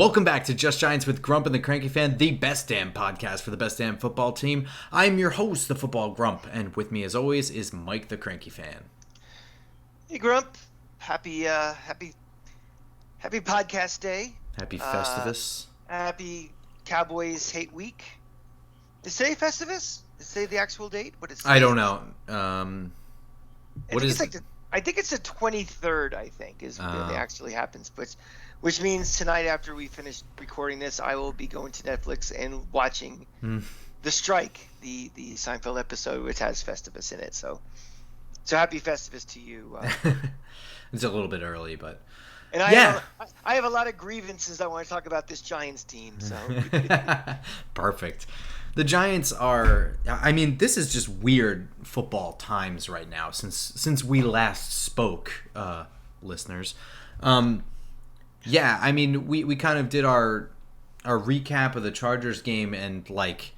Welcome back to Just Giants with Grump and the Cranky Fan, the best damn podcast for the best damn football team. I'm your host, the Football Grump, and with me as always is Mike the Cranky Fan. Hey Grump, happy podcast day. Happy Festivus. Happy Cowboys hate week. Is today Festivus? Is today the actual date? What is? I don't know. I think it's the 23rd. I think is when it actually happens, which means tonight after we finish recording this, I will be going to Netflix and watching The Strike, the Seinfeld episode, which has Festivus in it. So happy Festivus to you. It's a little bit early, but I have a lot of grievances I want to talk about this Giants team. So perfect. The Giants are. I mean, this is just weird football times right now since we last spoke, listeners. Yeah, I mean, we kind of did our recap of the Chargers game, and like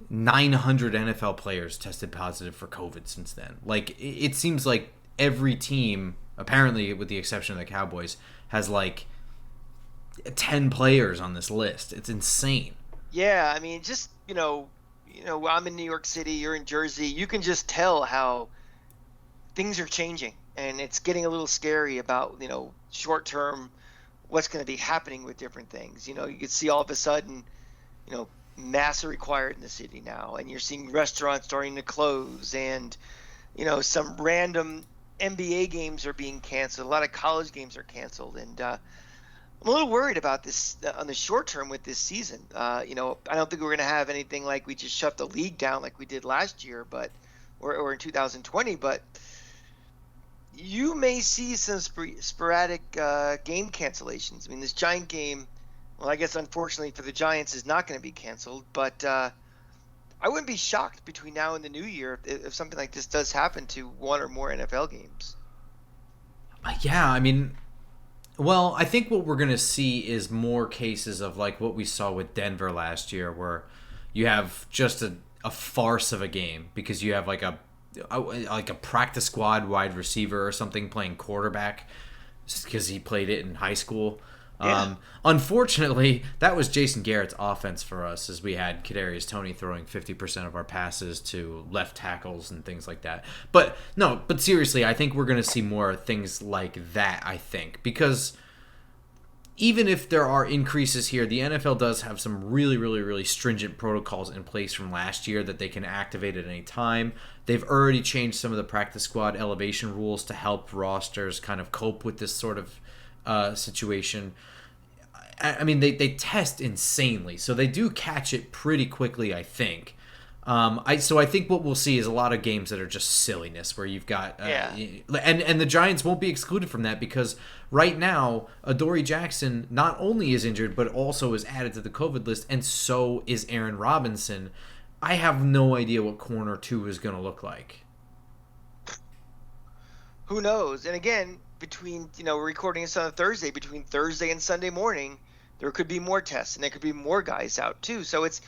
900 NFL players tested positive for COVID since then. Like, it seems like every team, apparently with the exception of the Cowboys, has like 10 players on this list. It's insane. Yeah, I mean, just, I'm in New York City, you're in Jersey. You can just tell how things are changing, and it's getting a little scary about, short term, what's going to be happening with different things. You can see all of a sudden, masks are required in the city now, and you're seeing restaurants starting to close, and, some random NBA games are being canceled. A lot of college games are canceled, and I'm a little worried about this on the short term with this season. I don't think we're going to have anything like we just shut the league down like we did last year, or in 2020. But you may see some sporadic game cancellations. I mean, this Giant game, well, I guess unfortunately for the Giants, is not going to be canceled. But I wouldn't be shocked between now and the new year if something like this does happen to one or more NFL games. Yeah, I mean. Well, I think what we're going to see is more cases of like what we saw with Denver last year, where you have just a farce of a game because you have like a practice squad wide receiver or something playing quarterback just because he played it in high school. Yeah. Unfortunately, that was Jason Garrett's offense for us, as we had Kadarius Toney throwing 50% of our passes to left tackles and things like that. But seriously, I think we're going to see more things like that, I think, because even if there are increases here, the NFL does have some really, really, really stringent protocols in place from last year that they can activate at any time. They've already changed some of the practice squad elevation rules to help rosters kind of cope with this sort of situation. I mean, they test insanely, so they do catch it pretty quickly, I think. So I think what we'll see is a lot of games that are just silliness, where you've got and the Giants won't be excluded from that, because right now Adoree Jackson not only is injured but also is added to the COVID list, and so is Aaron Robinson. I have no idea what corner 2 is going to look like. Who knows? And again, between we're recording this on a Thursday, between Thursday and Sunday morning, there could be more tests, and there could be more guys out too. So it's,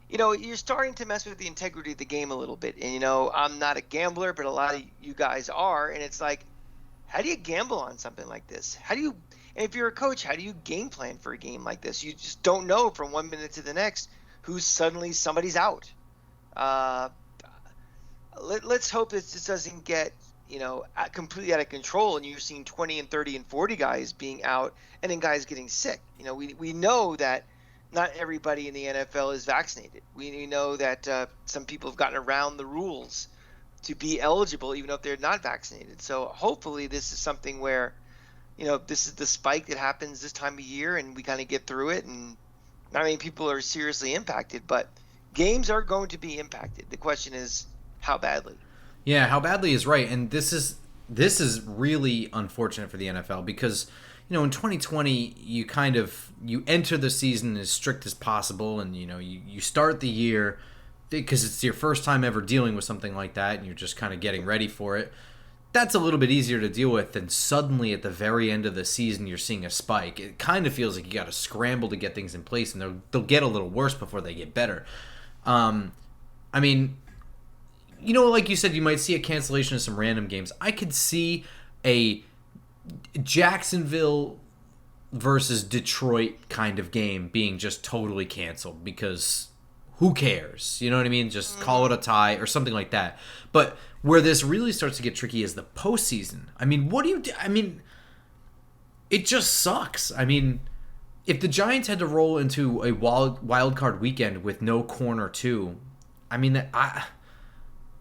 you're starting to mess with the integrity of the game a little bit. And I'm not a gambler, but a lot of you guys are, and it's like, how do you gamble on something like this? And if you're a coach, how do you game plan for a game like this? You just don't know from one minute to the next who's suddenly somebody's out. Let's hope this just doesn't get completely out of control, and you're seeing 20 and 30 and 40 guys being out, and then guys getting sick. We know that not everybody in the NFL is vaccinated. We know that some people have gotten around the rules to be eligible, even if they're not vaccinated. So hopefully this is something where, this is the spike that happens this time of year, and we kind of get through it, and not many people are seriously impacted, but games are going to be impacted. The question is, how badly? Yeah, how badly is right, and this is really unfortunate for the NFL, because in 2020 you enter the season as strict as possible, and you start the year because it's your first time ever dealing with something like that, and you're just kind of getting ready for it. That's a little bit easier to deal with than suddenly at the very end of the season you're seeing a spike. It kind of feels like you got to scramble to get things in place, and they'll get a little worse before they get better. I mean, like you said, you might see a cancellation of some random games. I could see a Jacksonville versus Detroit kind of game being just totally canceled because who cares? You know what I mean? Just call it a tie or something like that. But where this really starts to get tricky is the postseason. I mean, what do you do? I mean, it just sucks. I mean, if the Giants had to roll into a wild card weekend with no corner two, I mean,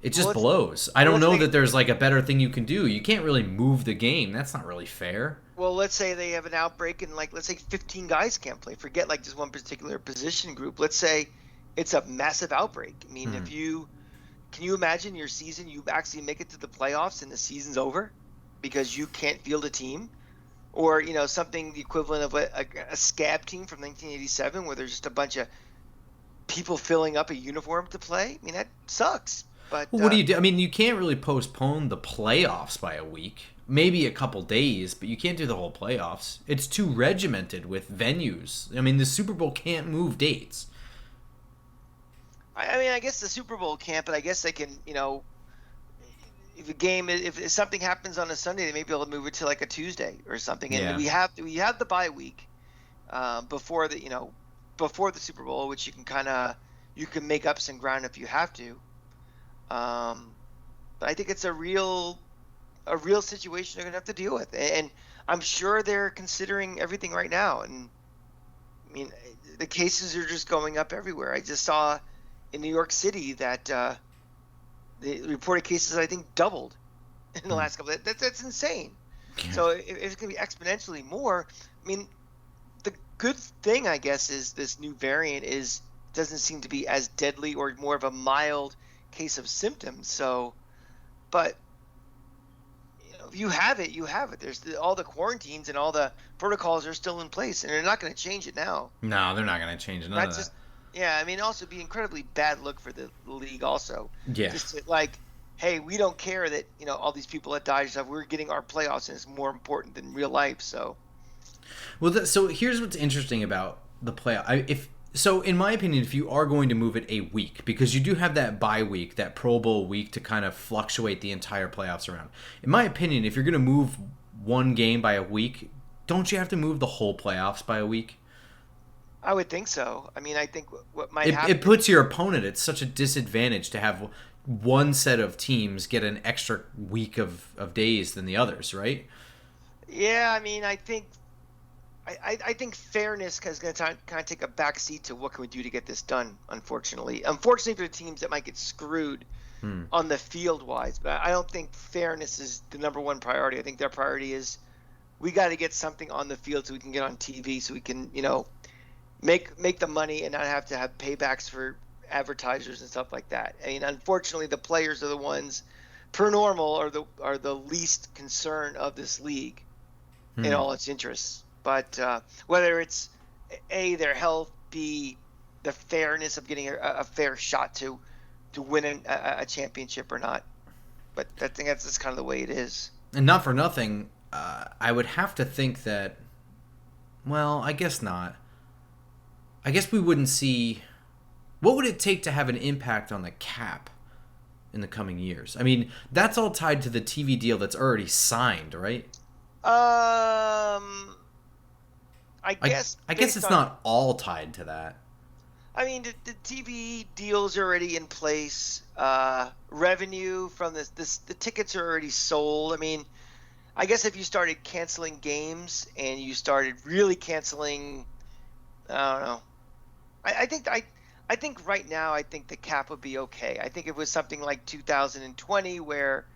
it just blows. I don't know that there's like a better thing you can do. You can't really move the game. That's not really fair. Well, let's say they have an outbreak and let's say 15 guys can't play. Forget like just one particular position group. Let's say it's a massive outbreak. I mean, can you imagine your season, you actually make it to the playoffs and the season's over because you can't field a team? Or, something the equivalent of a scab team from 1987 where there's just a bunch of people filling up a uniform to play? I mean, that sucks. But what do you do? I mean, you can't really postpone the playoffs by a week. Maybe a couple days, but you can't do the whole playoffs. It's too regimented with venues. I mean, the Super Bowl can't move dates. I mean, I guess the Super Bowl can't, but I guess they can, if something happens on a Sunday, they may be able to move it to like a Tuesday or something. And we have the bye week before the Super Bowl, which you can make up some ground if you have to. But I think it's a real situation they're gonna have to deal with, and I'm sure they're considering everything right now. And I mean, the cases are just going up everywhere. I just saw in New York City that the reported cases I think doubled in the last couple. That's insane. Yeah. So if it's gonna be exponentially more, I mean, the good thing I guess is this new variant doesn't seem to be as deadly or more of a mild case of symptoms. So, but if you have it, you have it. There's all the quarantines and all the protocols are still in place, and they're not going to change it now. No, they're not going to change none of that. Yeah, I mean, also be incredibly bad look for the league. Also, yeah, just hey, we don't care that all these people that died and stuff. We're getting our playoffs, and it's more important than real life. So, well, so here's what's interesting about the playoff. So, in my opinion, if you are going to move it a week, because you do have that bye week, that Pro Bowl week to kind of fluctuate the entire playoffs around. In my opinion, if you're going to move one game by a week, don't you have to move the whole playoffs by a week? I would think so. I mean, I think what might happen... It puts your opponent at such a disadvantage to have one set of teams get an extra week of days than the others, right? Yeah, I mean, I think fairness is going to kind of take a back seat to what can we do to get this done, unfortunately. Unfortunately for the teams that might get screwed on the field-wise. But I don't think fairness is the number one priority. I think their priority is we got to get something on the field so we can get on TV, so we can, make the money and not have to have paybacks for advertisers and stuff like that. I mean, unfortunately, the players are the ones, per normal, are the least concern of this league in all its interests. But whether it's A, their health, B, the fairness of getting a fair shot to win a championship or not. But I think that's just kind of the way it is. And not for nothing, I would have to think that, well, I guess not. I guess we wouldn't see... What would it take to have an impact on the cap in the coming years? I mean, that's all tied to the TV deal that's already signed, right? I guess it's not all tied to that. I mean, the TV deal's already in place. Revenue from the tickets are already sold. I mean, I guess if you started canceling games and you started really canceling, I don't know. I think right now, I think the cap would be okay. I think if it was something like 2020 where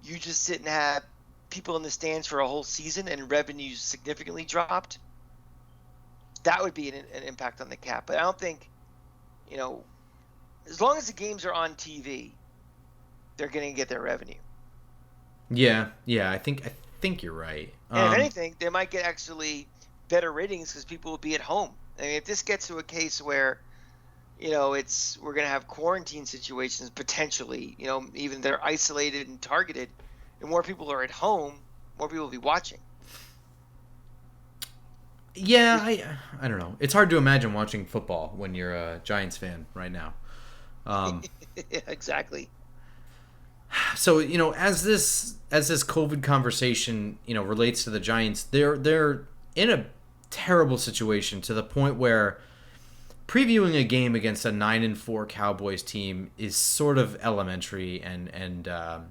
you just didn't have people in the stands for a whole season and revenues significantly dropped, that would be an impact on the cap. But I don't think, as long as the games are on TV, they're going to get their revenue. Yeah, I think you're right. And if anything, they might get actually better ratings because people will be at home. I mean, if this gets to a case where, we're going to have quarantine situations potentially, even they're isolated and targeted, and more people are at home, more people will be watching. Yeah, I don't know. It's hard to imagine watching football when you're a Giants fan right now. Yeah, exactly. So, as this COVID conversation, relates to the Giants, they're in a terrible situation to the point where previewing a game against a 9-4 Cowboys team is sort of elementary and I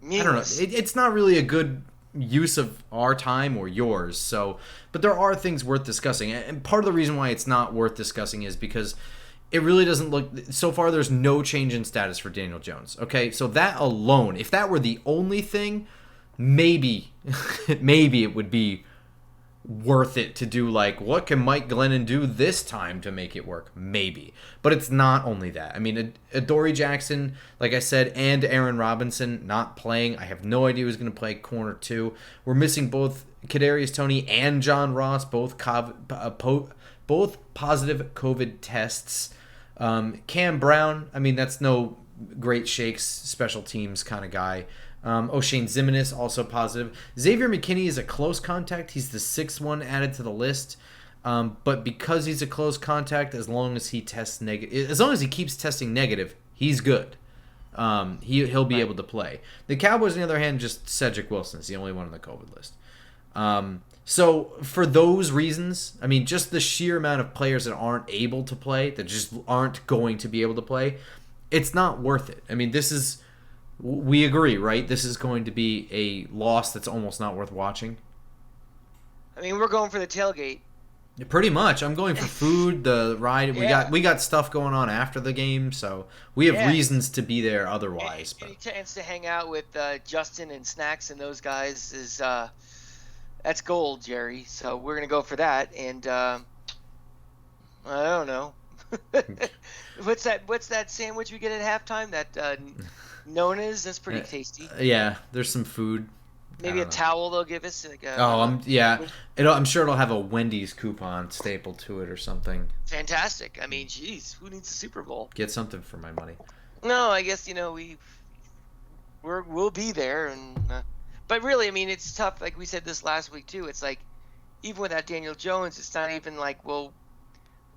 don't know. It's not really a good use of our time or yours. So, but there are things worth discussing, and part of the reason why it's not worth discussing is because it really doesn't look. So far, there's no change in status for Daniel Jones. Okay, so that alone, if that were the only thing, maybe, maybe it would be worth it to do like what can Mike Glennon do this time to make it work, maybe, but it's not only that. I mean, Adoree Jackson, like I said, and Aaron Robinson not playing. I have no idea who's going to play corner 2. We're missing both Kadarius Toney and John Ross, both positive COVID tests. Cam Brown, I mean, that's no great shakes special teams kind of guy. O'Shane Ximines also positive. Xavier McKinney is a close contact. He's the 6th one added to the list. But because he's a close contact, as long as he tests negative, as long as he keeps testing negative, he's good. He'll be able to play. The Cowboys, on the other hand, just Cedric Wilson is the only one on the COVID list. So for those reasons, I mean, just the sheer amount of players that aren't able to play, that just aren't going to be able to play, it's not worth it. I mean, we agree, right? This is going to be a loss that's almost not worth watching. I mean, we're going for the tailgate. Pretty much. I'm going for food, the ride. We got stuff going on after the game, so we have reasons to be there otherwise. Any chance to hang out with Justin and Snacks and those guys is that's gold, Jerry. So we're gonna go for that. And I don't know. What's that sandwich we get at halftime? That Nona's, that's pretty tasty. Yeah, there's some food. Maybe a towel they'll give us. Like I'm sure it'll have a Wendy's coupon stapled to it or something. Fantastic. I mean, geez, who needs a Super Bowl? Get something for my money. No, I guess we'll be there, and but really, I mean, it's tough. Like we said this last week too. It's like even without Daniel Jones, it's not even like, well,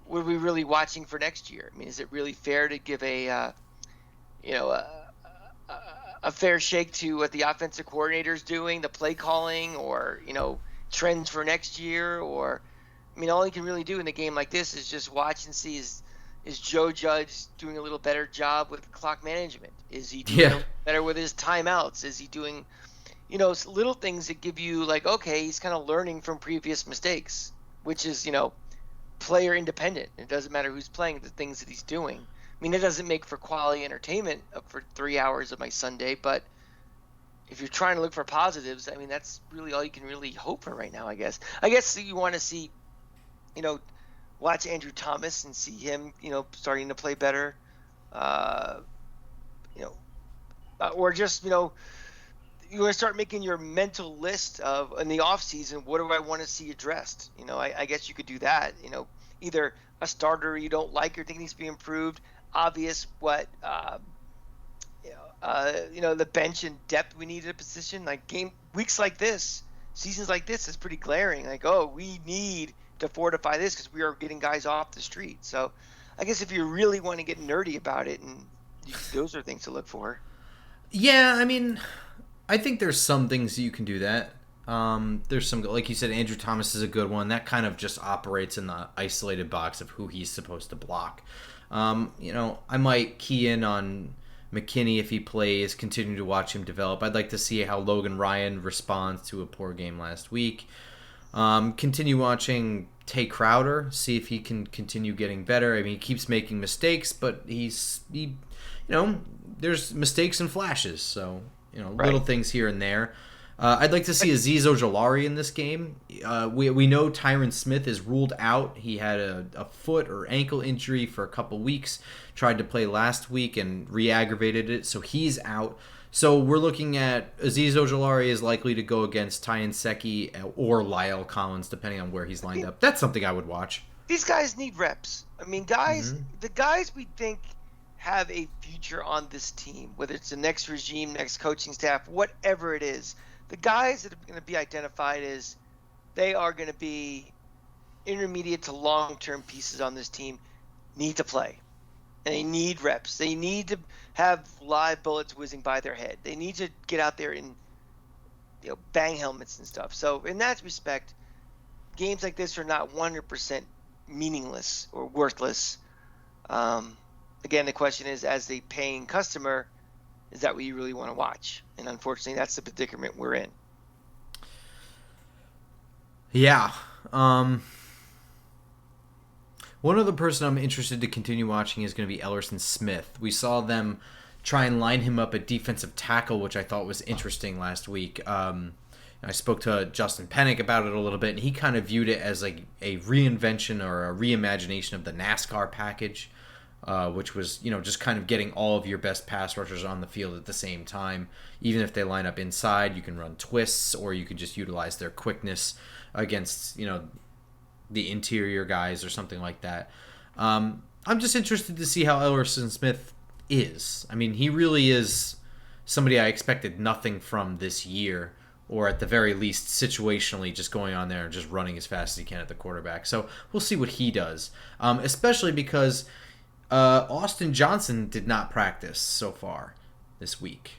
what are we really watching for next year? I mean, is it really fair to give a fair shake to what the offensive coordinator is doing, the play calling, or trends for next year? Or I mean, all he can really do in a game like this is just watch and see is Joe Judge doing a little better job with clock management? Is he doing better with his timeouts? Is he doing little things that give you like, okay, he's kind of learning from previous mistakes, which is player independent. It doesn't matter who's playing, the things that he's doing. I mean, it doesn't make for quality entertainment for 3 hours of my Sunday, but if you're trying to look for positives, I mean, that's really all you can really hope for right now, I guess. I guess you want to see, watch Andrew Thomas and see him, starting to play better, or just, you want to start making your mental list of, in the off season, what do I want to see addressed? I guess you could do that, either a starter you don't like or think needs to be improved, obvious what the bench and depth we need at a position, like weeks like this, seasons like this is pretty glaring. Like, oh, we need to fortify this because we are getting guys off the street. So I guess if you really want to get nerdy about it, and those are things to look for. Yeah, I mean, I think there's some things you can do that. There's some, like you said, Andrew Thomas is a good one. That kind of just operates in the isolated box of who he's supposed to block. I might key in on McKinney if he plays, continue to watch him develop. I'd like to see how Logan Ryan responds to a poor game last week. Continue watching Tay Crowder, see if he can continue getting better. I mean, he keeps making mistakes, but there's mistakes and flashes, so little things here and there. I'd like to see Azeez Ojulari in this game. We know Tyron Smith is ruled out. He had a foot or ankle injury for a couple weeks. Tried to play last week and re-aggravated it, so he's out. So we're looking at Azeez Ojulari is likely to go against Tyan Secchi or Lyle Collins, depending on where he's lined up. That's something I would watch. These guys need reps. I mean, the guys we think have a future on this team, whether it's the next regime, next coaching staff, whatever it is, the guys that are going to be identified as they are going to be intermediate to long-term pieces on this team need to play. And they need reps. They need to have live bullets whizzing by their head. They need to get out there and bang helmets and stuff. So in that respect, games like this are not 100% meaningless or worthless. Again, the question is, as a paying customer, is that what you really want to watch? And unfortunately, that's the predicament we're in. Yeah. One other person I'm interested to continue watching is going to be Ellerson Smith. We saw them try and line him up at defensive tackle, which I thought was interesting last week. I spoke to Justin Pennick about it a little bit, and he kind of viewed it as like a reinvention or a reimagination of the NASCAR package, which was, just kind of getting all of your best pass rushers on the field at the same time. Even if they line up inside, you can run twists, or you can just utilize their quickness against, the interior guys or something like that. I'm just interested to see how Ellerson Smith is. I mean, he really is somebody I expected nothing from this year, or at the very least situationally just going on there and just running as fast as he can at the quarterback. So we'll see what he does, especially because Austin Johnson did not practice so far this week,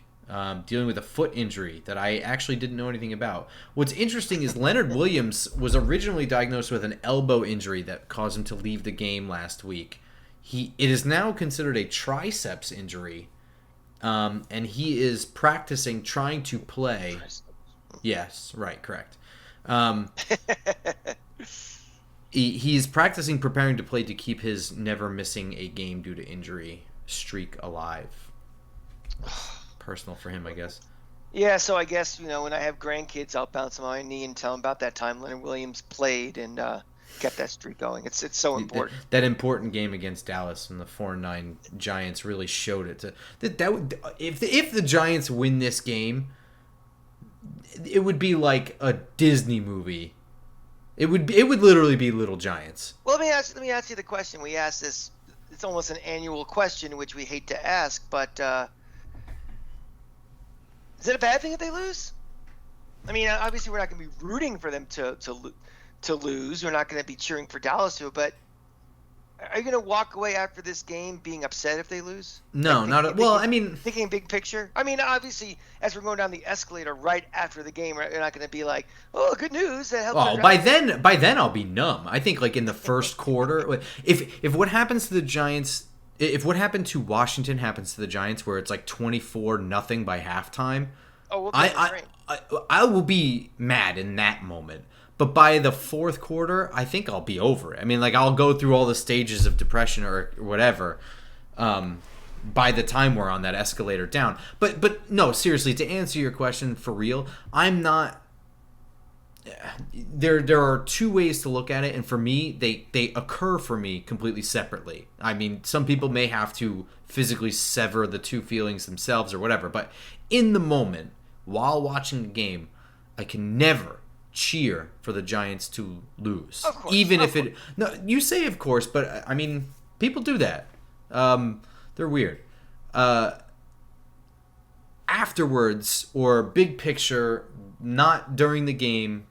dealing with a foot injury that I actually didn't know anything about. What's interesting is Leonard Williams was originally diagnosed with an elbow injury that caused him to leave the game last week. It is now considered a triceps injury, and he is practicing trying to play. Yes, right, correct. He's practicing preparing to play to keep his never missing a game due to injury streak alive. Personal for him, I guess. Yeah, so I guess, when I have grandkids, I'll bounce them on my knee and tell them about that time Leonard Williams played and kept that streak going. It's so important. That important game against Dallas when the 4-9 Giants really showed it. If the Giants win this game, it would be like a Disney movie. It would literally be Little Giants. Well, let me ask you the question. We ask this. It's almost an annual question, which we hate to ask, but is it a bad thing if they lose? I mean, obviously we're not going to be rooting for them to lose. We're not going to be cheering for Dallas to, but are you going to walk away after this game being upset if they lose? No, Thinking big picture. I mean, obviously, as we're going down the escalator right after the game, you're not going to be like, "Oh, good news!" That helped. Oh, by then I'll be numb. I think like in the first quarter, if what happens to the Giants, if what happened to Washington happens to the Giants, where it's like 24-0 by halftime, I will be mad in that moment. But by the fourth quarter, I think I'll be over it. I mean, like, I'll go through all the stages of depression or whatever by the time we're on that escalator down. But no, seriously, to answer your question for real, I'm not... There are two ways to look at it, and for me, they occur for me completely separately. I mean, some people may have to physically sever the two feelings themselves or whatever, but in the moment, while watching the game, I can never cheer for the Giants to lose. Of course, even if it... No, you say of course, but I mean, people do that. They're weird. Afterwards, or big picture, not during the game,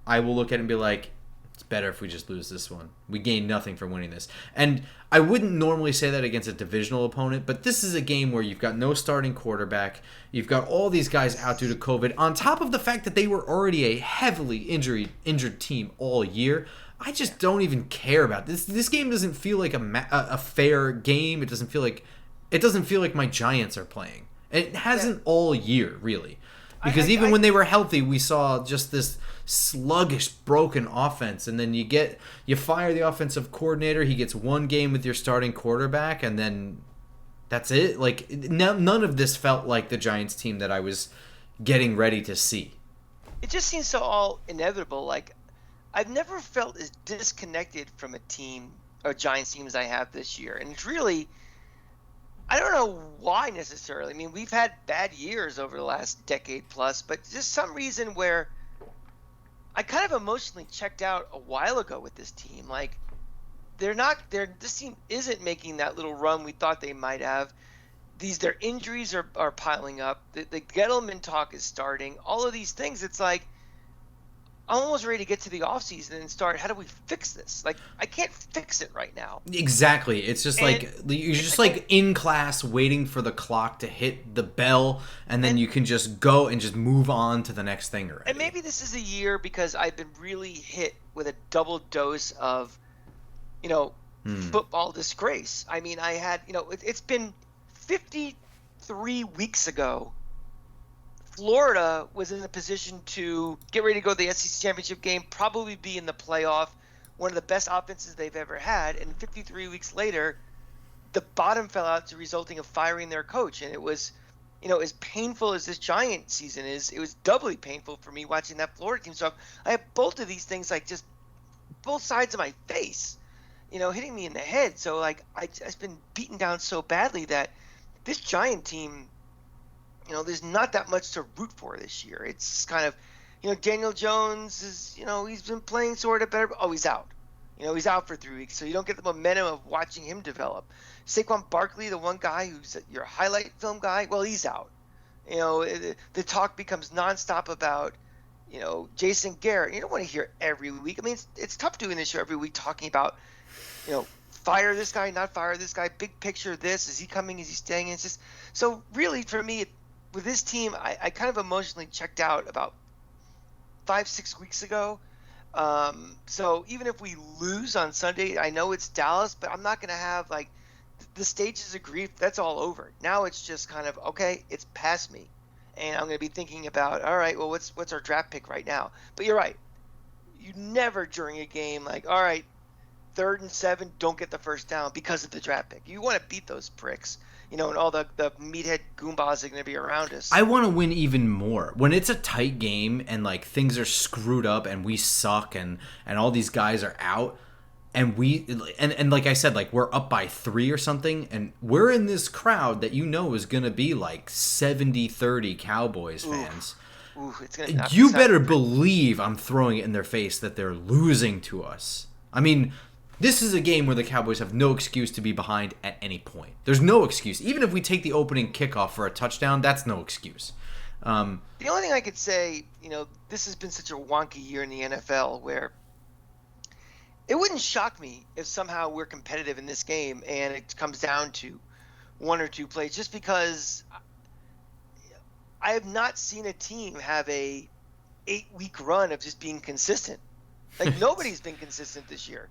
I will look at it and be like, it's better if we just lose this one. We gain nothing from winning this. And I wouldn't normally say that against a divisional opponent, but this is a game where you've got no starting quarterback. You've got all these guys out due to COVID, on top of the fact that they were already a heavily injured team all year. I just don't even care about this. This game doesn't feel like a fair game. It doesn't feel like my Giants are playing. It hasn't all year, really. Because when they were healthy, we saw just this sluggish, broken offense. And then you fire the offensive coordinator. He gets one game with your starting quarterback, and then that's it. Like, none of this felt like the Giants team that I was getting ready to see. It just seems so all inevitable. Like, I've never felt as disconnected from a team, or Giants team, as I have this year. And it's really... I don't know why necessarily. I mean, we've had bad years over the last decade plus, but just some reason where I kind of emotionally checked out a while ago with this team. Like, this team isn't making that little run we thought they might have. Their injuries are piling up. The Gettleman talk is starting. All of these things, it's like, I'm almost ready to get to the offseason and start, how do we fix this? Like, I can't fix it right now. Exactly. It's just And like you're just like in class waiting for the clock to hit the bell, and then you can just go and just move on to the next thing already. And maybe this is a year because I've been really hit with a double dose of, football disgrace. I mean, I had, it's been 53 weeks ago. Florida was in a position to get ready to go to the SEC championship game, probably be in the playoff, one of the best offenses they've ever had. And 53 weeks later, the bottom fell out, resulting of firing their coach. And it was, as painful as this Giant season is, it was doubly painful for me watching that Florida team. So I have both of these things, like just both sides of my face, hitting me in the head. So like I've been beaten down so badly that this Giant team, there's not that much to root for this year. It's kind of, Daniel Jones is, he's been playing sort of better. Oh, he's out. He's out for 3 weeks, so you don't get the momentum of watching him develop. Saquon Barkley, the one guy who's your highlight film guy, well, he's out. The talk becomes nonstop about, Jason Garrett. You don't want to hear every week. I mean, it's tough doing this show every week talking about, fire this guy, not fire this guy, big picture this. Is he coming? Is he staying? And it's just so really for me, with this team, I kind of emotionally checked out about 5-6 weeks ago. So even if we lose on Sunday, I know it's Dallas, but I'm not going to have like the stages of grief. That's all over. Now it's just kind of, okay, it's past me. And I'm going to be thinking about, all right, well, what's our draft pick right now? But you're right. You never during a game like, all right, 3rd and 7, don't get the first down because of the draft pick. You want to beat those pricks. And all the meathead goombas are going to be around us. I want to win even more. When it's a tight game and, like, things are screwed up and we suck and all these guys are out and and like I said, like, we're up by 3 or something and we're in this crowd that is going to be, like, 70-30 Cowboys fans. Ooh, it's gonna you better believe I'm throwing it in their face that they're losing to us. I mean, this is a game where the Cowboys have no excuse to be behind at any point. There's no excuse. Even if we take the opening kickoff for a touchdown, that's no excuse. The only thing I could say, this has been such a wonky year in the NFL where it wouldn't shock me if somehow we're competitive in this game and it comes down to 1 or 2 plays, just because I have not seen a team have a 8-week run of just being consistent. Like nobody's been consistent this year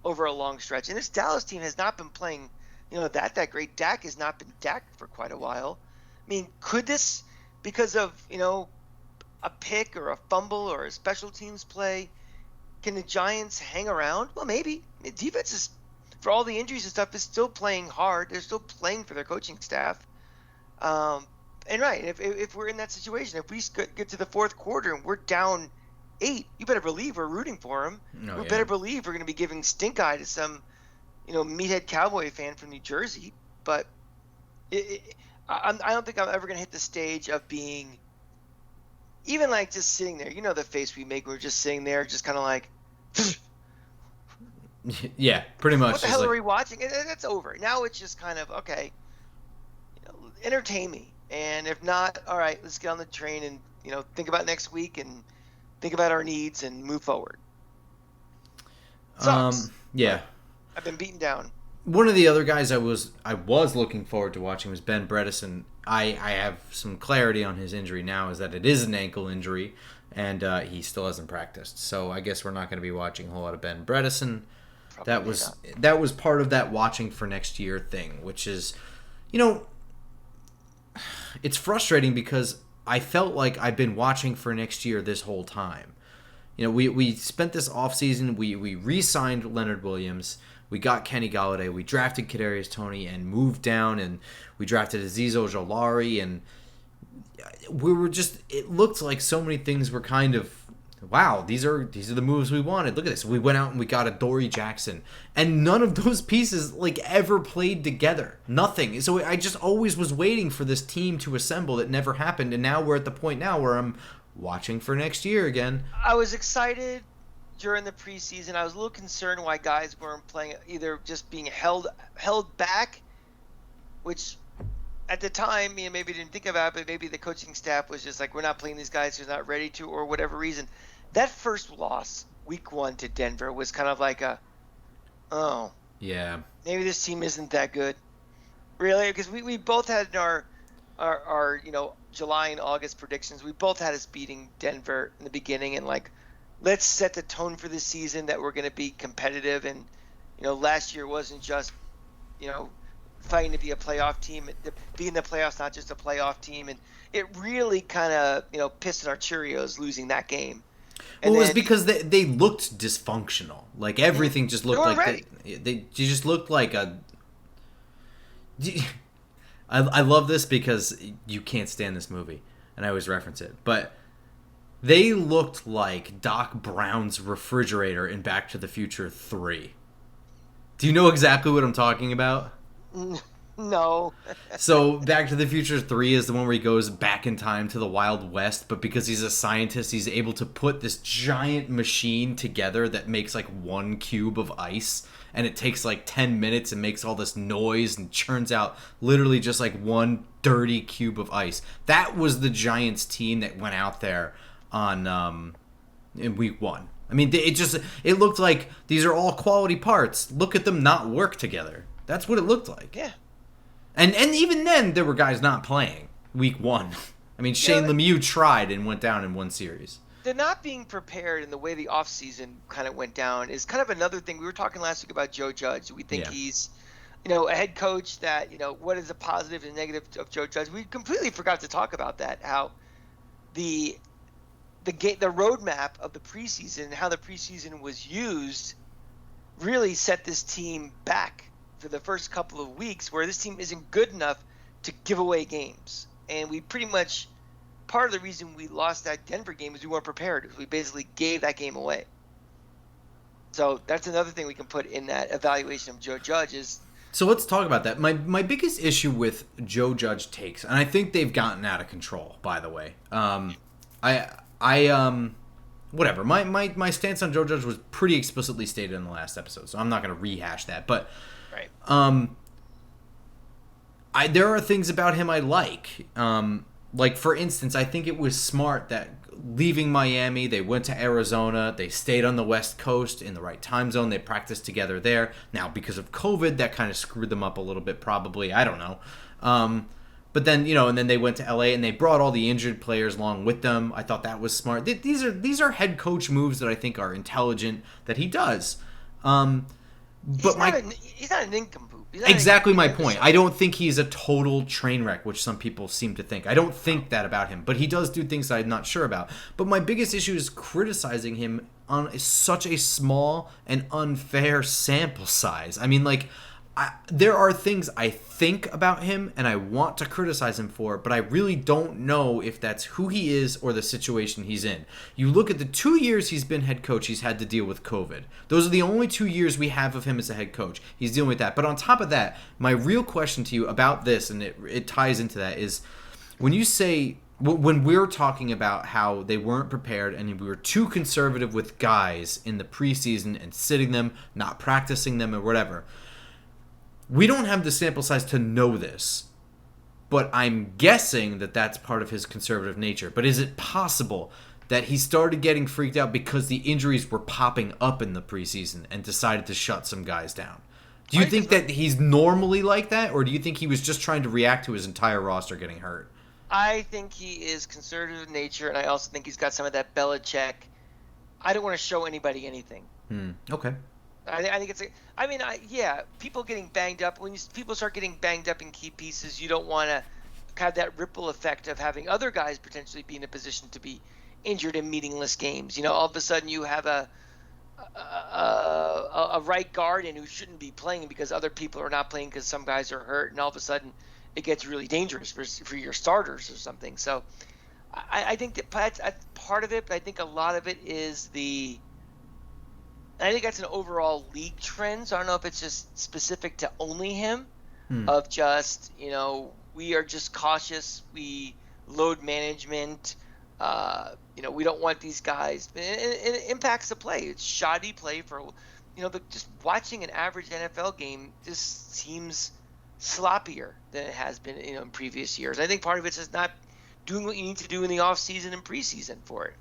over a long stretch. And this Dallas team has not been playing, that great. Dak has not been Dak for quite a while. I mean, could this, because of, a pick or a fumble or a special teams play, can the Giants hang around? Well, maybe. The defense is, for all the injuries and stuff, is still playing hard. They're still playing for their coaching staff. And right, if we're in that situation, if we get to the 4th quarter and we're down 8, you better believe we're rooting for him. Better believe we're going to be giving stink eye to some, meathead Cowboy fan from New Jersey. But I don't think I'm ever going to hit the stage of being, even like just sitting there. The face we make when we're just sitting there, just kind of like, yeah, pretty much. What the hell are we watching? That's over. Now it's just kind of, okay, entertain me. And if not, all right, let's get on the train and, think about next week and think about our needs and move forward. Sucks. Yeah. I've been beaten down. One of the other guys I was looking forward to watching was Ben Bredesen. I have some clarity on his injury now, is that it is an ankle injury, and he still hasn't practiced. So I guess we're not going to be watching a whole lot of Ben Bredesen. That was part of that watching for next year thing, which is, it's frustrating because I felt like I've been watching for next year this whole time. We spent this offseason, we re-signed Leonard Williams, we got Kenny Golladay, we drafted Kadarius Toney and moved down, and we drafted Azeez Ojulari, and we were just, it looked like so many things were kind of, wow, these are the moves we wanted. Look at this. We went out and we got Adoree Jackson, and none of those pieces like ever played together. Nothing. So I just always was waiting for this team to assemble that never happened, and now we're at the point now where I'm watching for next year again. I was excited during the preseason. I was a little concerned why guys weren't playing, either just being held back, which at the time, maybe didn't think about it, but maybe the coaching staff was just like, we're not playing these guys who's not ready to, or whatever reason. That first loss, week 1 to Denver, was kind of like oh, Yeah. maybe this team isn't that good. Really? Because we both had in our July and August predictions, we both had us beating Denver in the beginning, and like, let's set the tone for this season that we're going to be competitive. And last year wasn't just fighting to be a playoff team, being the playoffs, not just a playoff team. And it really kind of pissed in our Cheerios losing that game. And Well, it was then because they looked dysfunctional. Like everything just they looked weren't like ready. they just looked like a. I love this because you can't stand this movie, and I always reference it. But they looked like Doc Brown's refrigerator in Back to the Future 3. Do you know exactly what I'm talking about? No. So Back to the Future 3 is the one where he goes back in time to the Wild West, but because he's a scientist, he's able to put this giant machine together that makes like 1 cube of ice, and it takes like 10 minutes and makes all this noise and churns out literally just like 1 dirty cube of ice. That was the Giants team that went out there on in week 1. I mean, it looked like these are all quality parts. Look at them not work together. That's what it looked like. Yeah. And even then, there were guys not playing week 1. I mean, Shane Lemieux tried and went down in one series. The not being prepared and the way the offseason kind of went down is kind of another thing. We were talking last week about Joe Judge. We think he's, a head coach that, what is the positive and negative of Joe Judge? We completely forgot to talk about that, how the roadmap of the preseason, how the preseason was used, really set this team back for the first couple of weeks, where this team isn't good enough to give away games. And we pretty much, part of the reason we lost that Denver game is we weren't prepared. We basically gave that game away. So that's another thing we can put in that evaluation of Joe Judge is. So let's talk about that. My biggest issue with Joe Judge takes, and I think they've gotten out of control, by the way. Whatever. My stance on Joe Judge was pretty explicitly stated in the last episode, so I'm not going to rehash that. But right. There are things about him I like. Like, for instance, I think it was smart that leaving Miami, they went to Arizona, they stayed on the West Coast in the right time zone, they practiced together there. Now, because of COVID, that kind of screwed them up a little bit, probably. I don't know. But then, and then they went to LA and they brought all the injured players along with them. I thought that was smart. These are head coach moves that I think are intelligent that he does. But he's not an nincompoop. Exactly my point. I don't think he's a total train wreck, which some people seem to think. I don't think that about him, but he does do things that I'm not sure about. But my biggest issue is criticizing him on such a small and unfair sample size. I mean, like, there are things I think about him and I want to criticize him for, but I really don't know if that's who he is or the situation he's in. You look at the 2 years he's been head coach, he's had to deal with COVID. Those are the only 2 years we have of him as a head coach. He's dealing with that. But on top of that, my real question to you about this, and it ties into that, is when you say, when we're talking about how they weren't prepared and we were too conservative with guys in the preseason and sitting them, not practicing them or whatever, we don't have the sample size to know this, but I'm guessing that that's part of his conservative nature. But is it possible that he started getting freaked out because the injuries were popping up in the preseason and decided to shut some guys down? Do you think that he's normally like that, or do you think he was just trying to react to his entire roster getting hurt? I think he is conservative in nature, and I also think he's got some of that Belichick, I don't want to show anybody anything. Okay. I think it's people getting banged up. When people start getting banged up in key pieces, you don't want to have that ripple effect of having other guys potentially be in a position to be injured in meaningless games. All of a sudden you have a right guard in who shouldn't be playing because other people are not playing because some guys are hurt, and all of a sudden it gets really dangerous for your starters or something. So I think that's part of it, but I think a lot of it is I think that's an overall league trend. So I don't know if it's just specific to only him, of just, we are just cautious. We load management. We don't want these guys. It impacts the play. It's shoddy play for, just watching an average NFL game just seems sloppier than it has been, in previous years. I think part of it's just not doing what you need to do in the off season and preseason for it.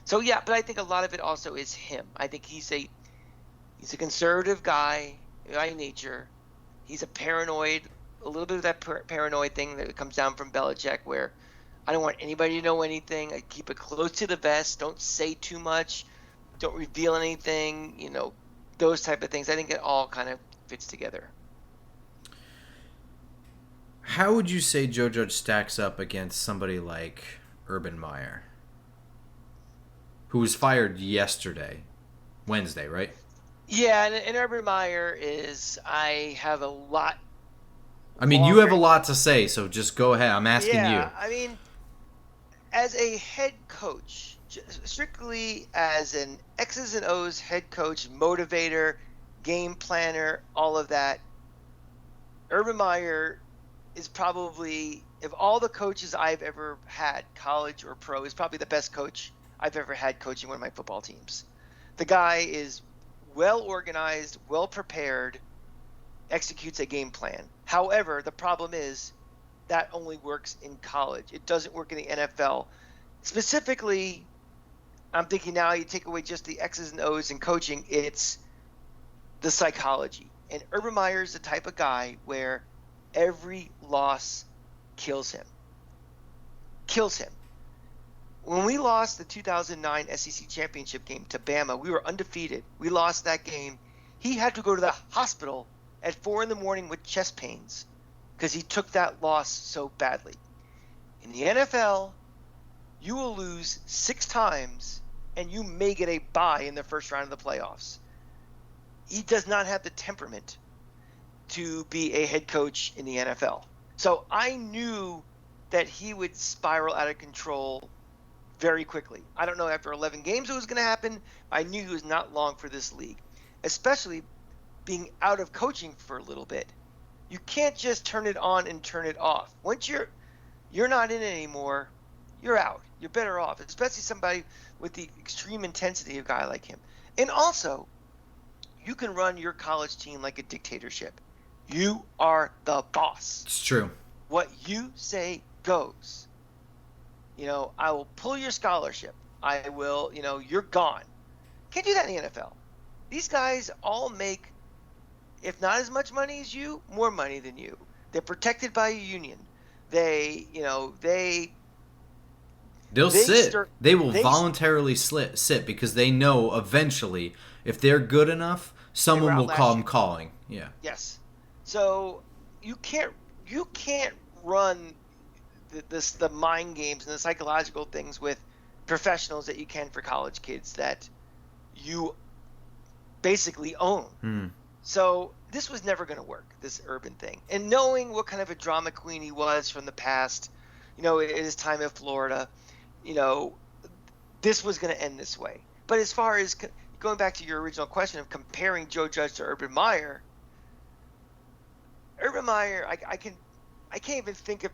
So yeah, but I think a lot of it also is him. I think he's a conservative guy by nature. He's a little bit of that paranoid thing that comes down from Belichick, where I don't want anybody to know anything. I keep it close to the vest. Don't say too much. Don't reveal anything. Those type of things. I think it all kind of fits together. How would you say Joe Judge stacks up against somebody like Urban Meyer, who was fired yesterday, Wednesday, right? Yeah, and Urban Meyer is. I have a lot I mean, you have longer. a lot to say, so just go ahead. I'm asking Yeah, you. I mean, as a head coach, strictly as an X's and O's head coach, motivator, game planner, all of that, Urban Meyer is probably, of all the coaches I've ever had, college or pro, is probably the best coach I've ever had coaching one of my football teams. The guy is well organized, well prepared, executes a game plan. However, the problem is that only works in college. It doesn't work in the NFL. Specifically, I'm thinking now you take away just the X's and O's in coaching, it's the psychology. And Urban Meyer is the type of guy where every loss kills him. Kills him. When we lost the 2009 SEC championship game to Bama, we were undefeated. We lost that game. He had to go to the hospital at 4 in the morning with chest pains because he took that loss so badly. In the NFL, you will lose 6 times and you may get a bye in the first round of the playoffs. He does not have the temperament to be a head coach in the NFL. So I knew that he would spiral out of control very quickly. I don't know after 11 games it was going to happen. I knew he was not long for this league, especially being out of coaching for a little bit. You can't just turn it on and turn it off. Once you're not in it anymore, you're out. You're better off, especially somebody with the extreme intensity of a guy like him. And also, you can run your college team like a dictatorship. You are the boss. It's true. What you say goes. I will pull your scholarship. I will, you're gone. Can't do that in the NFL. These guys all make, if not as much money as you, more money than you. They're protected by a union. They'll sit. They will voluntarily sit because they know eventually if they're good enough, someone will come calling. Yeah. Yes. So you can't run the mind games and the psychological things with professionals that you can for college kids that you basically own. So this was never going to work, this Urban thing. And knowing what kind of a drama queen he was from the past, in his time in Florida, this was going to end this way. But as far as going back to your original question of comparing Joe Judge to Urban Meyer, I can't even think of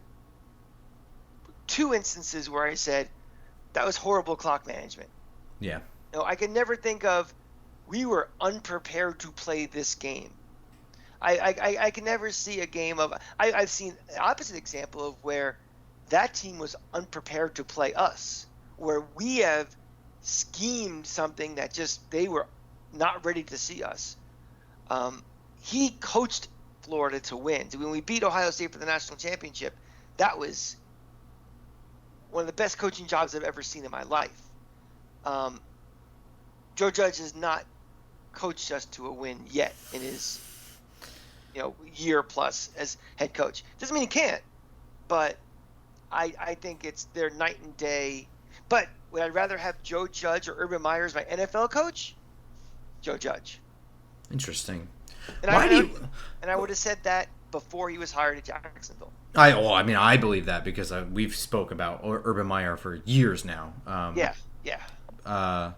2 instances where I said that was horrible clock management. Yeah. No, I can never think of we were unprepared to play this game. I can never see a game of I've seen the opposite example of where that team was unprepared to play us, where we have schemed something that just they were not ready to see us. He coached Florida to win. When we beat Ohio State for the national championship, that was one of the best coaching jobs I've ever seen in my life. Joe Judge has not coached us to a win yet in his year plus as head coach. Doesn't mean he can't, but I think they're night and day. But would I rather have Joe Judge or Urban Meyer as my NFL coach? Joe Judge. Interesting. And I would have said that before he was hired at Jacksonville. I believe that because we've spoke about Urban Meyer for years now. Yeah.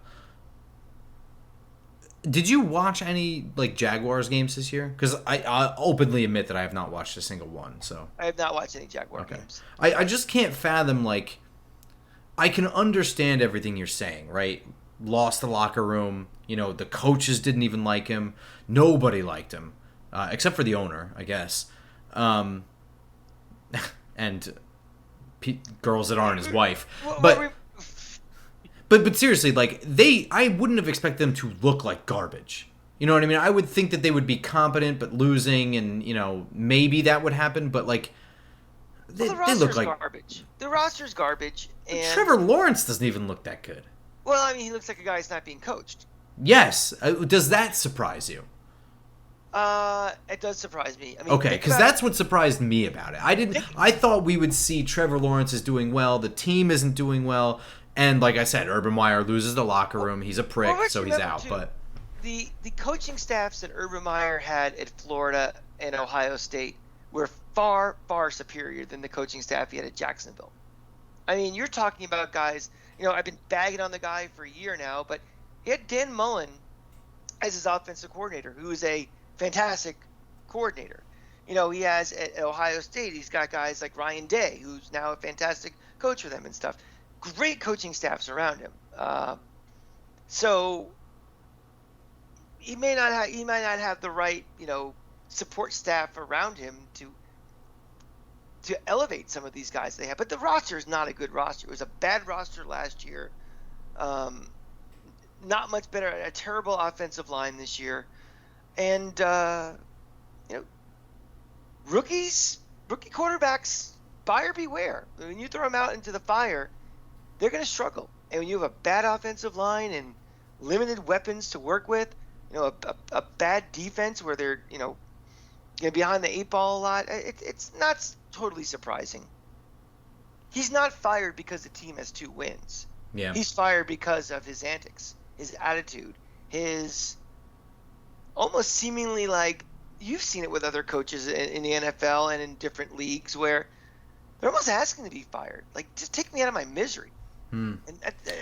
Did you watch any Jaguars games this year? Because I openly admit that I have not watched a single one. So I have not watched any Jaguar games. I just can't fathom I can understand everything you're saying, right? Lost the locker room. The coaches didn't even like him. Nobody liked him, except for the owner, I guess. And girls that aren't his wife. But seriously, like I wouldn't have expected them to look like garbage. You know what I mean? I would think that they would be competent but losing, and maybe that would happen. But like Well, the they look roster's like garbage. The roster's garbage, and Trevor Lawrence doesn't even look that good. well, I mean, he looks like a guy who's not being coached. Yes, does that surprise you? It does surprise me. I mean, Okay, because that's what surprised me about it. I thought we would see Trevor Lawrence is doing well, the team isn't doing well, and like I said, Urban Meyer loses the locker room. He's a prick, so he's out. Too, But the coaching staffs that Urban Meyer had at Florida and Ohio State were far, far superior than the coaching staff he had at Jacksonville. I mean, you're talking about guys. I've been bagging on the guy for a year now, but he had Dan Mullen as his offensive coordinator, who is a fantastic coordinator. He has at Ohio State, he's got guys like Ryan Day, who's now a fantastic coach for them and stuff. Great coaching staffs around him. So he might not have the right, support staff around him to elevate some of these guys they have. But the roster is not a good roster. It was a bad roster last year. Not much better. A terrible offensive line this year. And, rookie quarterbacks, buyer beware. When you throw them out into the fire, they're going to struggle. And when you have a bad offensive line and limited weapons to work with, a bad defense where they're, behind the eight ball a lot, it's not totally surprising. He's not fired because the team has 2 wins. yeah, He's fired because of his antics, his attitude, his almost seemingly like you've seen it with other coaches in the NFL and in different leagues where they're almost asking to be fired. Like, just take me out of my misery. And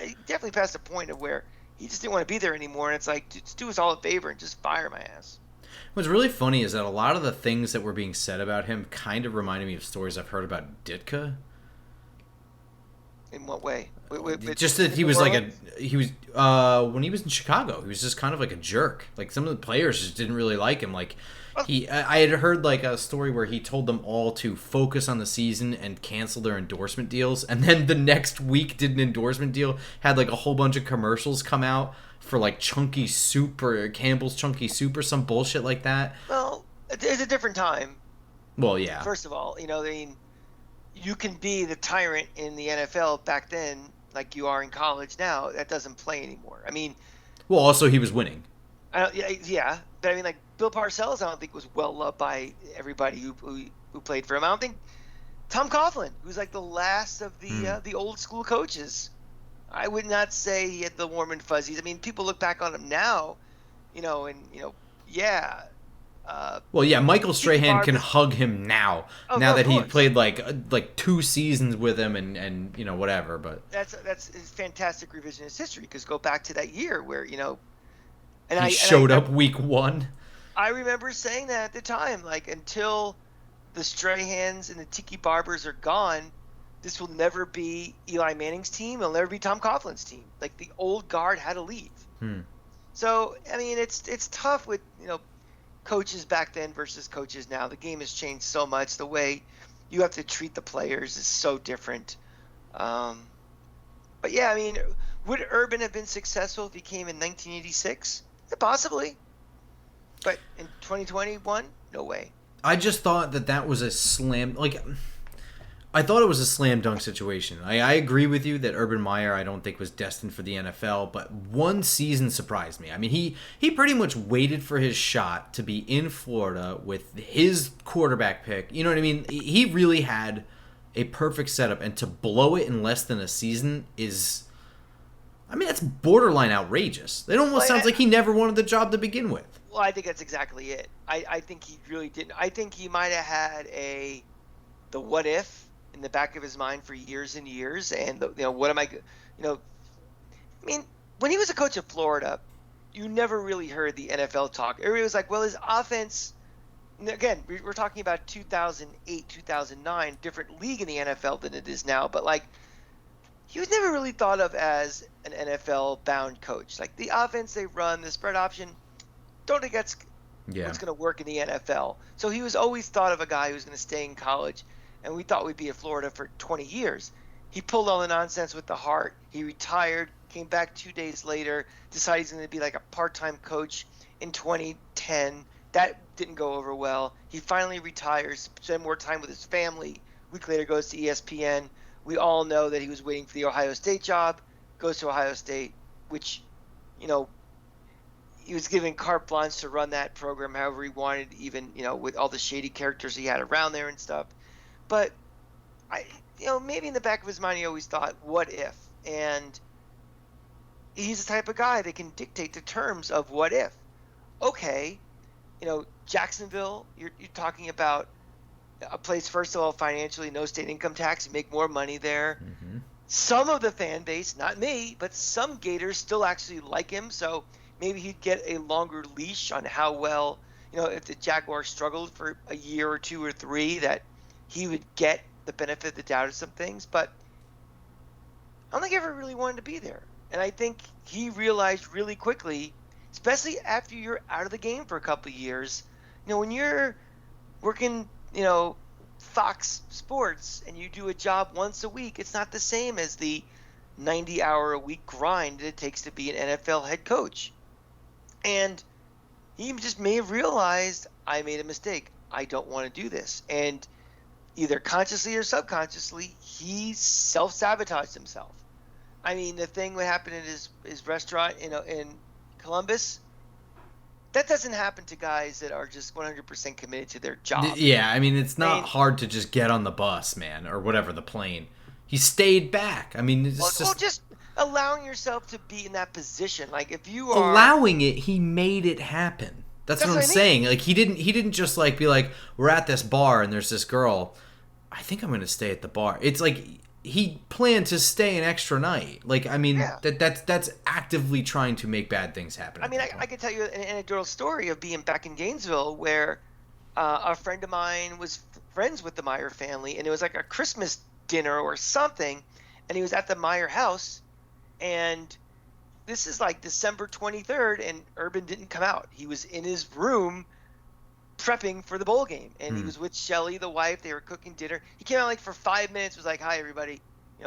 he definitely passed a point of where he just didn't want to be there anymore. And it's like, just do us all a favor and just fire my ass. What's really funny is that a lot of the things that were being said about him kind of reminded me of stories I've heard about Ditka. In what way? Just that he was like when he was in Chicago, he was just kind of like a jerk. Like, some of the players just didn't really like him. Like, I had heard like a story where he told them all to focus on the season and cancel their endorsement deals, and then the next week did an endorsement deal, had like a whole bunch of commercials come out for like Chunky Soup or Campbell's Chunky Soup or some bullshit like that. Well, it's a different time. Well, yeah. First of all, I mean, you can be the tyrant in the NFL back then, like you are in college now. That doesn't play anymore. I mean, well, also he was winning. Yeah, but I mean, like Bill Parcells, I don't think was well loved by everybody who played for him. I don't think Tom Coughlin, who's like the last of the old school coaches, I would not say he had the warm and fuzzies. I mean, people look back on him now, yeah. Well, yeah, Michael Strahan can hug him now. Now that he played like 2 seasons with him and whatever. But that's his fantastic revisionist history, because go back to that year where and he showed up week 1. I remember saying that at the time, like, until the Strahans and the Tiki Barbers are gone, this will never be Eli Manning's team. It'll never be Tom Coughlin's team. Like, the old guard had to leave. So I mean, it's tough with coaches back then versus coaches now. The game has changed so much. The way you have to treat the players is so different. But yeah, I mean, would Urban have been successful if he came in 1986? Yeah, possibly. But in 2021, no way. I just thought that was a slam. I thought it was a slam dunk situation. I agree with you that Urban Meyer, I don't think, was destined for the NFL, but 1 season surprised me. I mean, he pretty much waited for his shot to be in Florida with his quarterback pick. You know what I mean? He really had a perfect setup, and to blow it in less than a season is, I mean, that's borderline outrageous. It almost sounds like he never wanted the job to begin with. Well, I think that's exactly it. I think he really didn't. I think he might have had the what if in the back of his mind for years and years, and what am I, I mean, when he was a coach of Florida, you never really heard the NFL talk. Everybody was like, well, his offense, again, we're talking about 2008, 2009, different league in the NFL than it is now, but like, he was never really thought of as an NFL bound coach. Like, the offense they run, the spread option, don't think that's what's going to work in the NFL. So he was always thought of a guy who was going to stay in college, and we thought we'd be in Florida for 20 years. He pulled all the nonsense with the heart. He retired, came back 2 days later, decided he's going to be like a part-time coach in 2010. That didn't go over well. He finally retires, spent more time with his family. A week later goes to ESPN. We all know that he was waiting for the Ohio State job, goes to Ohio State, which, he was given carte blanche to run that program however he wanted, even, with all the shady characters he had around there and stuff. But maybe in the back of his mind, he always thought, what if? And he's the type of guy that can dictate the terms of what if. Okay, Jacksonville, you're talking about a place, first of all, financially, no state income tax, you make more money there. Mm-hmm. Some of the fan base, not me, but some Gators still actually like him, so maybe he'd get a longer leash on how well, if the Jaguars struggled for a year or 2 or 3, that he would get the benefit of the doubt of some things. But I don't think he ever really wanted to be there. And I think he realized really quickly, especially after you're out of the game for a couple of years, when you're working, Fox Sports and you do a job once a week, it's not the same as the 90-hour-a-week grind that it takes to be an NFL head coach. And he just may have realized, I made a mistake. I don't want to do this. And either consciously or subconsciously, he self-sabotaged himself. I mean, the thing that happened in his restaurant in Columbus, that doesn't happen to guys that are just 100% committed to their job. Yeah, I mean, it's not hard to just get on the bus, man, or whatever, the plane. He stayed back. I mean, it's just allowing yourself to be in that position. Like, if you are allowing it, he made it happen. That's what I'm saying. Like, he didn't just like be like, we're at this bar and there's this girl, I think I'm going to stay at the bar. It's like he planned to stay an extra night. Like, I mean, that's actively trying to make bad things happen. I mean, I could tell you an anecdotal story of being back in Gainesville where a friend of mine was friends with the Meyer family, and it was like a Christmas dinner or something, and he was at the Meyer house, and this is like December 23rd, and Urban didn't come out. He was in his room prepping for the bowl game, and he was with Shelly, the wife. They were cooking dinner. He came out like for 5 minutes, was like, hi everybody,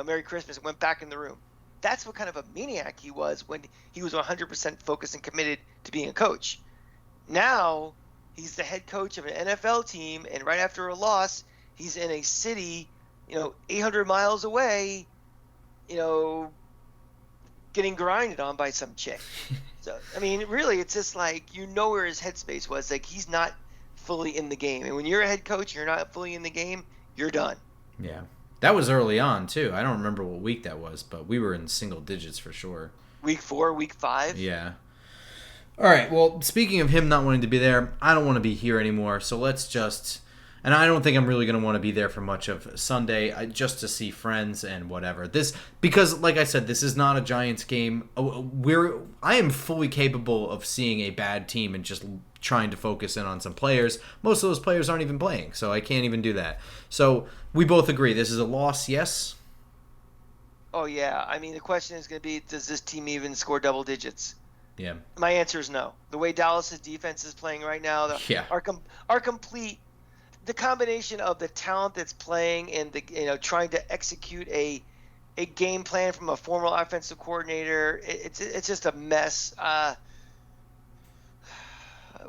Merry Christmas, and went back in the room. That's what kind of a maniac he was when he was 100% focused and committed to being a coach. Now he's the head coach of an NFL team, and right after a loss, he's in a city 800 miles away, getting grinded on by some chick. So, I mean, really, it's just like, where his headspace was. Like, he's not fully in the game. And when you're a head coach, you're not fully in the game, you're done. Yeah. That was early on, too. I don't remember what week that was, but we were in single digits for sure. Week 4, week 5? Yeah. All right, well, speaking of him not wanting to be there, I don't want to be here anymore, so let's just... And I don't think I'm really going to want to be there for much of Sunday, just to see friends and whatever. Because, like I said, this is not a Giants game. I am fully capable of seeing a bad team and just trying to focus in on some players. Most of those players aren't even playing, so I can't even do that. So we both agree this is a loss, yes? Oh, yeah. I mean, the question is going to be, does this team even score double digits? Yeah. My answer is no. The way Dallas' defense is playing right now, our complete... The combination of the talent that's playing and the trying to execute a game plan from a former offensive coordinator, it's just a mess.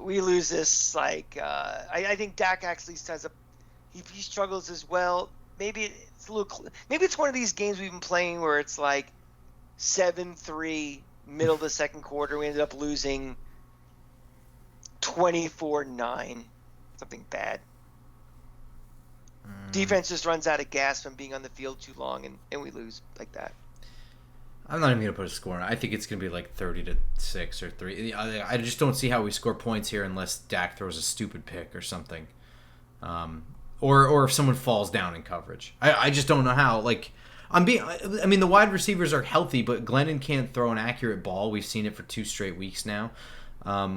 We lose this. I think Dak actually has he struggles as well. Maybe it's one of these games we've been playing where it's like 7-3 middle of the second quarter. We ended up losing 24-9, something bad. Defense just runs out of gas from being on the field too long, and we lose like that. I'm not even going to put a score on it. I think it's going to be like 30-6 or 3. I just don't see how we score points here unless Dak throws a stupid pick or something. Or if someone falls down in coverage. I just don't know how. The wide receivers are healthy, but Glennon can't throw an accurate ball. We've seen it for 2 straight weeks now.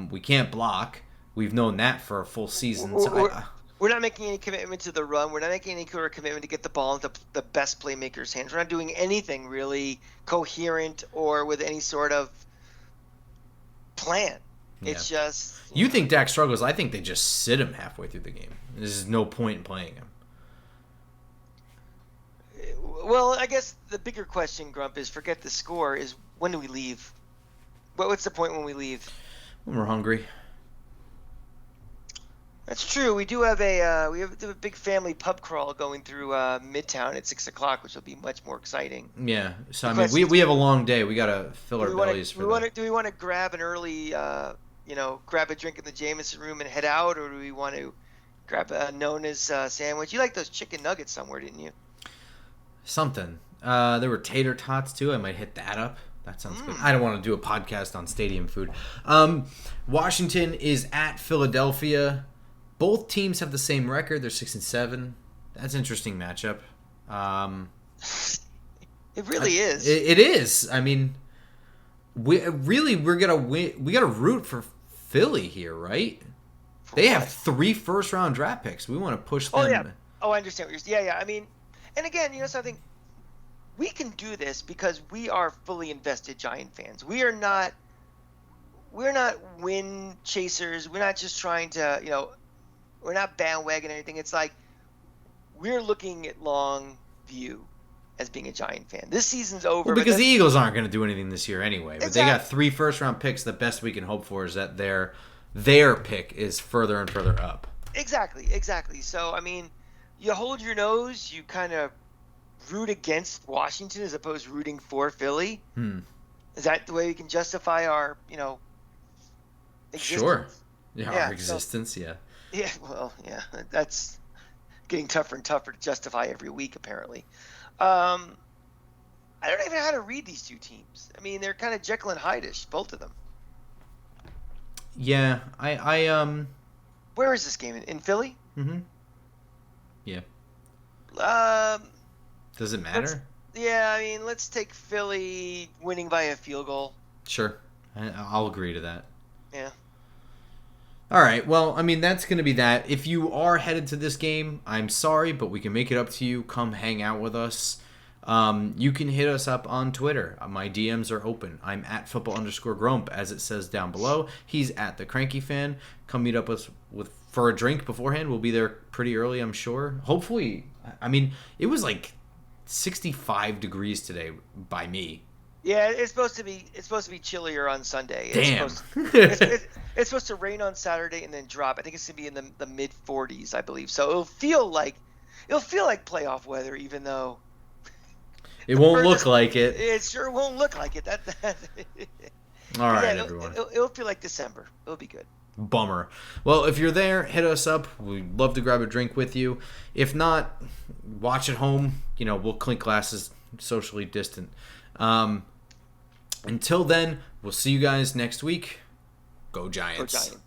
We can't block. We've known that for a full season. We're not making any commitment to the run. We're not making any commitment to get the ball into the best playmakers' hands. We're not doing anything really coherent or with any sort of plan. Yeah. It's just... You think Dak struggles. I think they just sit him halfway through the game. There's no point in playing him. Well, I guess the bigger question, Grump, is forget the score, is when do we leave? What's the point when we leave? When we're hungry. That's true. We do have a big family pub crawl going through Midtown at 6 o'clock, which will be much more exciting. Yeah. So The I mean, question we have a long day. We gotta fill our bellies for that. Do we want to grab an early, grab a drink in the Jameson room and head out, or do we want to grab a Nona's sandwich? You like those chicken nuggets somewhere, didn't you? Something. There were tater tots too. I might hit that up. That sounds good. I don't want to do a podcast on stadium food. Washington is at Philadelphia. Both teams have the same record. They're 6-7. That's an interesting matchup. It really is. It is. I mean, we're gonna win. We gotta root for Philly here, right? They have 3 first-round draft picks. We want to push them. Oh yeah. Oh, I understand what you're saying. Yeah. I mean, and again, something. We can do this because we are fully invested Giant fans. We're not win chasers. We're not just trying to, we're not bandwagon or anything. It's like we're looking at long view as being a Giant fan. This season's over. Well, because the Eagles aren't going to do anything this year anyway. But exactly. They got 3 first-round picks. The best we can hope for is that their pick is further and further up. Exactly. So, I mean, you hold your nose. You kind of root against Washington as opposed to rooting for Philly. Is that the way we can justify our, existence? Sure. Yeah, our existence, yeah. Yeah, well, yeah. That's getting tougher and tougher to justify every week, apparently. I don't even know how to read these two teams. I mean, they're kind of Jekyll and Hyde-ish, both of them. Yeah, Where is this game? In Philly? Mm-hmm. Yeah. Does it matter? Yeah, I mean, let's take Philly winning by a field goal. Sure. I'll agree to that. Yeah. All right. Well, I mean, that's going to be that. If you are headed to this game, I'm sorry, but we can make it up to you. Come hang out with us. You can hit us up on Twitter. My DMs are open. I'm at football_grump, as it says down below. He's at the Cranky Fan. Come meet up for a drink beforehand. We'll be there pretty early, I'm sure. Hopefully. I mean, it was like 65 degrees today by me. Yeah, it's supposed to be chillier on Sunday. Damn. It's supposed to rain on Saturday and then drop. I think it's gonna be in the mid 40s, I believe. So it'll feel like playoff weather, even though it won't look like it. It sure won't look like it. All right, everyone. It'll feel like December. It'll be good. Bummer. Well, if you're there, hit us up. We'd love to grab a drink with you. If not, watch at home. We'll clink glasses, socially distant. Until then, we'll see you guys next week. Go Giants. Go Giants.